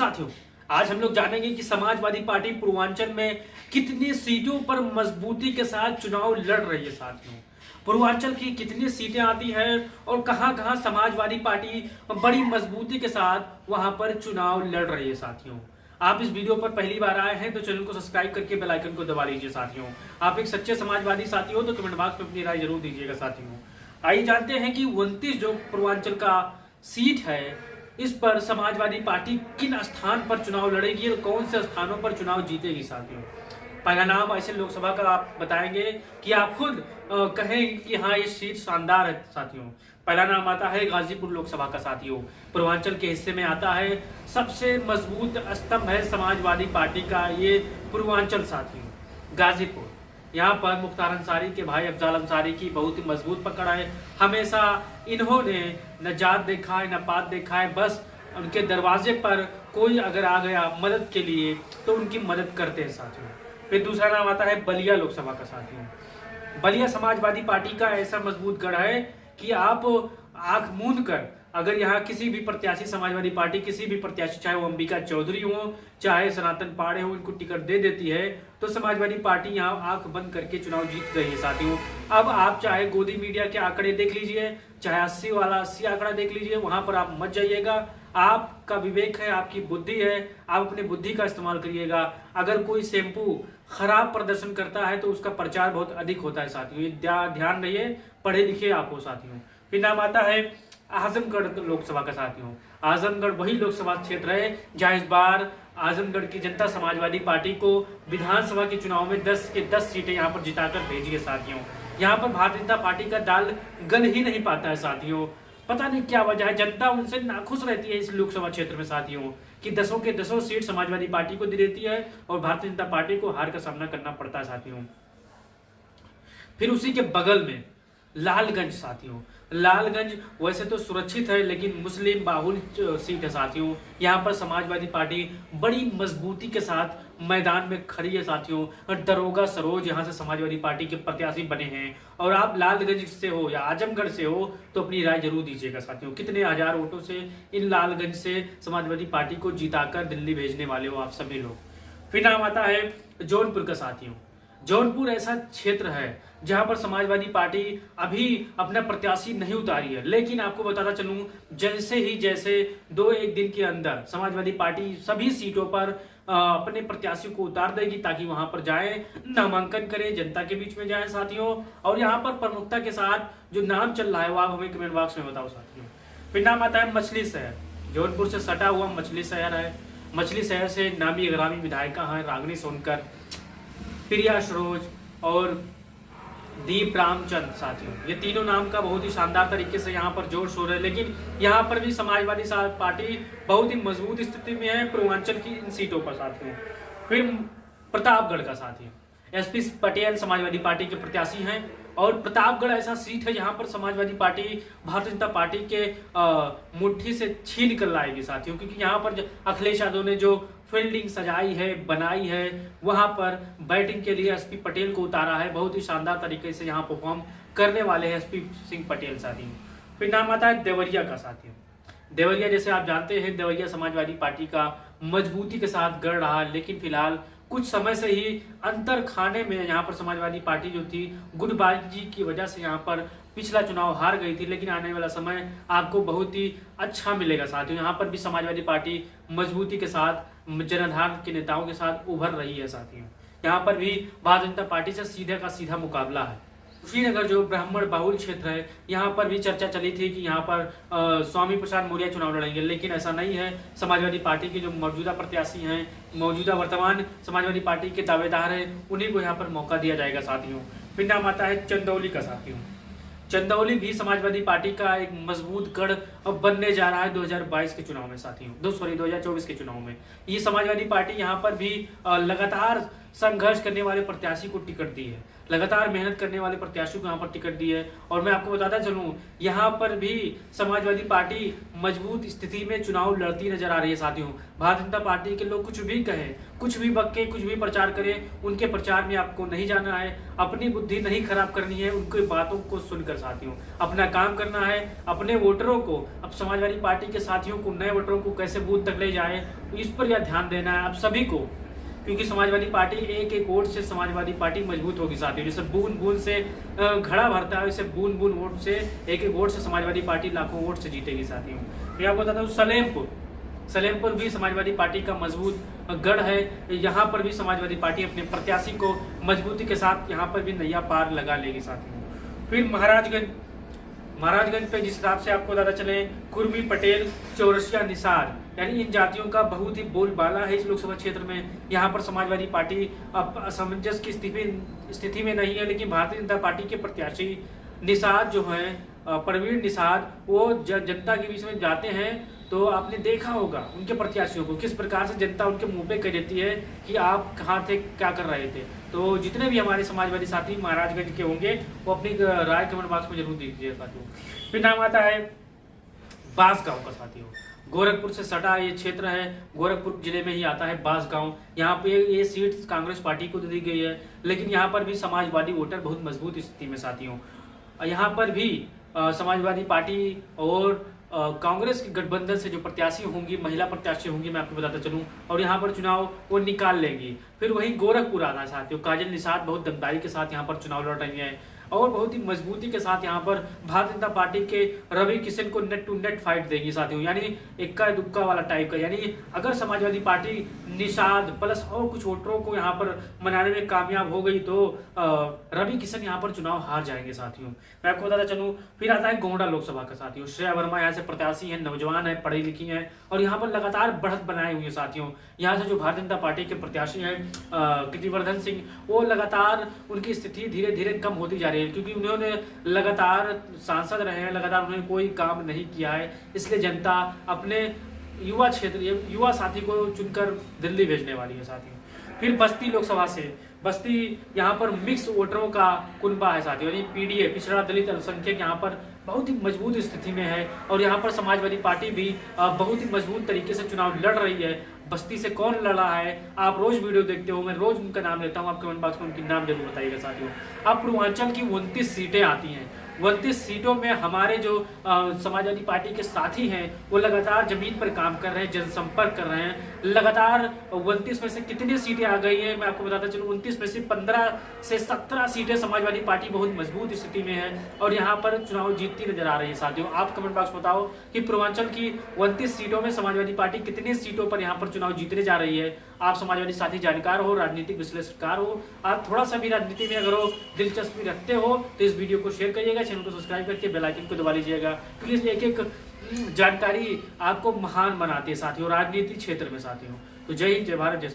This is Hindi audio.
साथियों, आज हम लोग जानेंगे कि समाजवादी पार्टी पूर्वांचल में कितनी सीटों पर मजबूती के साथ चुनाव लड़ रही है। साथियों, पूर्वांचल की कितनी सीटें आती हैं और कहां-कहां समाजवादी पार्टी बड़ी मजबूती के साथ वहां पर चुनाव लड़ रही है। साथियों, आप इस वीडियो पर पहली बार आए हैं तो चैनल को सब्सक्राइब करके बेल आइकन को दबा लीजिए। साथियों, आप एक सच्चे समाजवादी साथी हो तो कमेंट बॉक्स में अपनी राय जरूर दीजिएगा। साथियों, आइए जानते हैं कि 29 जो पूर्वांचल का सीट है, इस पर समाजवादी पार्टी किन स्थान पर चुनाव लड़ेगी और कौन से स्थानों पर चुनाव जीतेगी। साथियों, पहला नाम ऐसे लोकसभा का आप बताएंगे कि आप खुद कहें कि हाँ ये सीट शानदार है। साथियों, पहला नाम आता है गाजीपुर लोकसभा का। साथियों, पूर्वांचल के हिस्से में आता है, सबसे मजबूत स्तंभ है समाजवादी पार्टी का ये पूर्वांचल। साथियों, गाजीपुर, यहाँ पर मुख्तार अंसारी के भाई अफजाल अंसारी की बहुत ही मजबूत पकड़ है। हमेशा इन्होंने न जात देखा है न पात देखा है, बस उनके दरवाजे पर कोई अगर आ गया मदद के लिए तो उनकी मदद करते हैं। साथियों, फिर दूसरा नाम आता है बलिया लोकसभा का। साथियों, बलिया समाजवादी पार्टी का ऐसा मजबूत गढ़ है कि आप आंख मूंद कर अगर यहाँ किसी भी प्रत्याशी समाजवादी पार्टी किसी भी प्रत्याशी, चाहे वो अंबिका चौधरी हो चाहे सनातन पाड़े हो, इनको टिकट दे देती है तो समाजवादी पार्टी यहाँ आंख बंद करके चुनाव जीत गई है। साथियों, अब आप चाहे गोदी मीडिया के आंकड़े देख लीजिए, चाहे 80 वाला 80 आंकड़ा देख लीजिए, वहां पर आप मत जाइएगा। आपका विवेक है, आपकी बुद्धि है, आप अपने बुद्धि का इस्तेमाल करिएगा। अगर कोई शैम्पू खराब प्रदर्शन करता है तो उसका प्रचार बहुत अधिक होता है। साथियों, ये ध्यान रहिए, पढ़े लिखे आप हो। साथियों, फिर नाम आता है आजमगढ़ लोकसभा का। साथियों, आजमगढ़ वही लोकसभा क्षेत्र है जहां इस बार आजमगढ़ की जनता समाजवादी पार्टी को विधानसभा के चुनाव में 10 के 10 सीटें यहां पर जिताकर भेजी है। साथियों, यहां पर भारतीय जनता पार्टी का दाल गल ही नहीं पाता है। साथियों, पता नहीं क्या वजह है, जनता उनसे नाखुश रहती है इस लोकसभा क्षेत्र में। साथियों, कि 10 के 10 सीट समाजवादी पार्टी को दे देती है और भारतीय जनता पार्टी को हार का सामना करना पड़ता है। साथियों, फिर उसी के बगल में लालगंज। साथियों, लालगंज वैसे तो सुरक्षित है लेकिन मुस्लिम बाहुल सीट है। साथियों, यहाँ पर समाजवादी पार्टी बड़ी मजबूती के साथ मैदान में खड़ी है। साथियों, और दरोगा सरोज यहाँ से समाजवादी पार्टी के प्रत्याशी बने हैं और आप लालगंज से हो या आजमगढ़ से हो तो अपनी राय जरूर दीजिएगा। साथियों, कितने हजार वोटों से इन लालगंज से समाजवादी पार्टी को जिताकर दिल्ली भेजने वाले हो आप सभी लोग। फिर नाम आता है जौनपुर का। साथियों, जौनपुर ऐसा क्षेत्र है जहां पर समाजवादी पार्टी अभी अपना प्रत्याशी नहीं उतारी है, लेकिन आपको बताता चलूं जैसे 2-1 दिन के अंदर समाजवादी पार्टी सभी सीटों पर अपने प्रत्याशी को उतार देगी ताकि वहां पर जाए, नामांकन करें, जनता के बीच में जाए। साथियों, और यहाँ पर प्रमुखता के साथ जो नाम चल रहा है वो आप हमें कमेंट बॉक्स में बताओ। साथियों, फिर नाम आता है मछली शहर। जौनपुर से सटा हुआ मछली शहर है। मछली शहर से नामी ग्रामी विधायिका है रागिनी सोनकर, प्रिया सरोज और दीप रामचंद्र। साथियों, ये तीनों नाम का बहुत ही शानदार तरीके से यहाँ पर जोर शोर है, लेकिन यहाँ पर भी समाजवादी पार्टी बहुत ही मजबूत स्थिति में है पूर्वांचल की इन सीटों पर। साथियों, फिर प्रतापगढ़ का। साथियों, एसपी पटेल समाजवादी पार्टी के प्रत्याशी हैं और प्रतापगढ़ ऐसा सीट है जहां पर समाजवादी पार्टी भारतीय जनता पार्टी के मुट्ठी से छीन कर लाएगी। साथियों, क्योंकि यहाँ पर अखिलेश यादव ने जो फील्डिंग सजाई है, बनाई है, वहां पर बैटिंग के लिए एसपी पटेल को उतारा है। बहुत ही शानदार तरीके से यहाँ परफॉर्म करने वाले हैं एसपी सिंह पटेल। साथियों, फिर नाम आता है देवरिया का। साथियों, देवरिया जैसे आप जानते हैं, देवरिया समाजवादी पार्टी का मजबूती के साथ गढ़ रहा, लेकिन फिलहाल कुछ समय से ही अंतर खाने में यहाँ पर समाजवादी पार्टी जो थी गुटबाजी की वजह से यहाँ पर पिछला चुनाव हार गई थी, लेकिन आने वाला समय आपको बहुत ही अच्छा मिलेगा। साथियों, यहाँ पर भी समाजवादी पार्टी मजबूती के साथ जनाधार के नेताओं के साथ उभर रही है। साथियों, यहाँ पर भी भारतीय जनता पार्टी से सीधे का सीधा मुकाबला है। कुशीनगर जो ब्राह्मण बाहुल क्षेत्र है, यहाँ पर भी चर्चा चली थी कि यहाँ पर स्वामी प्रसाद मौर्य चुनाव लड़ेंगे, लेकिन ऐसा नहीं है। समाजवादी पार्टी के जो मौजूदा प्रत्याशी हैं, मौजूदा वर्तमान समाजवादी पार्टी के दावेदार हैं, उन्हीं को यहाँ पर मौका दिया जाएगा। साथियों, फिर नाम आता है चंदौली का। साथियों, चंदौली भी समाजवादी पार्टी का एक मजबूत गढ़ अब बनने जा रहा है 2022 के चुनाव में। साथियों, 2024 के चुनाव में ये समाजवादी पार्टी यहाँ पर भी लगातार संघर्ष करने वाले प्रत्याशी को टिकट दी है, लगातार मेहनत करने वाले प्रत्याशी को यहाँ पर टिकट दी है। और मैं आपको बताता चलूं, यहाँ पर भी समाजवादी पार्टी मजबूत स्थिति में चुनाव लड़ती नजर आ रही है। साथियों, भारतीय जनता पार्टी के लोग कुछ भी कहें, कुछ भी बक्के, कुछ भी प्रचार करें, उनके प्रचार में आपको नहीं जाना है, अपनी बुद्धि नहीं खराब करनी है, उनकी बातों को सुनकर। साथियों, अपना काम करना है, अपने वोटरों को अब समाजवादी पार्टी के साथियों को, नए वोटरों को कैसे बूथ तक ले जाए, तो इस पर यह ध्यान देना है आप सभी को, क्योंकि समाजवादी पार्टी एक एक वोट से समाजवादी पार्टी मजबूत होगी साथियों। जैसे बूंद बूंद से घड़ा भरता है, वैसे बूंद बूंद वोट से, एक एक वोट से समाजवादी पार्टी लाखों वोट से जीतेगी साथियों। मैं आपको बताता हूँ सलेमपुर भी समाजवादी पार्टी का मजबूत गढ़ है। यहाँ पर भी समाजवादी पार्टी अपने प्रत्याशी को मजबूती के साथ यहाँ पर भी नैया पार लगा लेगी साथियों। फिर महाराजगंज पे जिस हिसाब से आपको बताता चले, कुर्मी, पटेल, चौरसिया, निषाद, यानी इन जातियों का बहुत ही बोलबाला है इस लोकसभा क्षेत्र में। यहाँ पर समाजवादी पार्टी अब असमंजस की स्थिति में नहीं है, लेकिन भारतीय जनता पार्टी के प्रत्याशी निषाद जो है, प्रवीण निषाद, वो जनता के बीच में जाते हैं तो आपने देखा होगा उनके प्रत्याशियों को किस प्रकार से जनता उनके मुंह पे कह देती है कि आप कहाँ थे, क्या कर रहे थे। तो जितने भी हमारे समाजवादी साथी महाराजगंज के होंगे वो अपनी राय कमेंट बॉक्स में जरूर दीजिए साथियों। फिर नाम आता है बांसगांव का साथियों। गोरखपुर से सटा ये क्षेत्र है, गोरखपुर जिले में ही आता है बांसगांव। यहाँ पे ये सीट कांग्रेस पार्टी को दी गई है, लेकिन यहाँ पर भी समाजवादी वोटर बहुत मजबूत स्थिति में साथियों। यहाँ पर भी समाजवादी पार्टी और कांग्रेस के गठबंधन से जो प्रत्याशी होंगी, महिला प्रत्याशी होंगी, मैं आपको बताता चलूं, और यहाँ पर चुनाव वो निकाल लेंगी। फिर वही गोरखपुर आता है साथियों। काजल निषाद बहुत दमदारी के साथ यहाँ पर चुनाव लड़ रही हैं और बहुत ही मजबूती के साथ यहाँ पर भारतीय जनता पार्टी के रवि किशन को नेट टू नेट फाइट देगी साथियों, यानी इक्का दुक्का वाला टाइप का। यानी अगर समाजवादी पार्टी निषाद प्लस और कुछ वोटरों को यहाँ पर मनाने में कामयाब हो गई तो रवि किशन यहाँ पर चुनाव हार जाएंगे साथियों। मैं आपको बताता चलूं, फिर आता है गोंडा लोकसभा का साथियों। श्रेया वर्मा यहाँ से प्रत्याशी है, नौजवान है, पढ़ी लिखी है और यहाँ पर लगातार बढ़त बनाए हुए साथियों। यहाँ से जो भारतीय जनता पार्टी के प्रत्याशी हैं कीर्तिवर्धन सिंह, वो लगातार उनकी स्थिति धीरे धीरे कम होती जा रही है, क्योंकि उन्होंने लगातार सांसद रहे हैं, लगातार उन्होंने कोई काम नहीं किया है, इसलिए जनता अपने युवा साथी को चुनकर दिल्ली भेजने वाली है साथियों। फिर बस्ती लोकसभा से, बस्ती यहाँ पर मिक्स वोटरों का कुनबा है साथियों, यानी पीडीए, पिछड़ा दलित अल्पसंख्यक यहाँ पर बहुत ही मजबूत स्थिति में है और यहाँ पर समाजवादी पार्टी भी बहुत ही मजबूत तरीके से चुनाव लड़ रही है। बस्ती से कौन लड़ा है, आप रोज वीडियो देखते हो, मैं रोज उनका नाम लेता हूँ, आप कमेंट बॉक्स में उनकी नाम जरूर बताइएगा साथियों। अब पूर्वांचल की 29 सीटें आती हैं। 29 सीटों में हमारे जो समाजवादी पार्टी के साथी हैं वो लगातार जमीन पर काम कर रहे हैं, जनसंपर्क कर रहे हैं। लगातार 29 में से कितनी सीटें आ गई हैं मैं आपको बताता चलूं, 29 में से 15 से 17 सीटें समाजवादी पार्टी बहुत मजबूत स्थिति में है और यहाँ पर चुनाव जीतती नजर आ रही है साथियों। आप कमेंट बॉक्स बताओ कि पूर्वांचल की 29 सीटों में समाजवादी पार्टी कितनी सीटों पर यहाँ पर चुनाव जीतने जा रही है। आप समाजवादी साथी जानकार हो, राजनीतिक विश्लेषणकार हो, आप थोड़ा सा भी राजनीति में अगर हो दिलचस्पी रखते हो तो इस वीडियो को शेयर करिएगा, चैनल को सब्सक्राइब करके बेल आइकन को दबा लीजिएगा, क्योंकि एक एक जानकारी आपको महान बनाती है साथियों राजनीति क्षेत्र में साथियों। तो जय हिंद, जय भारत, जय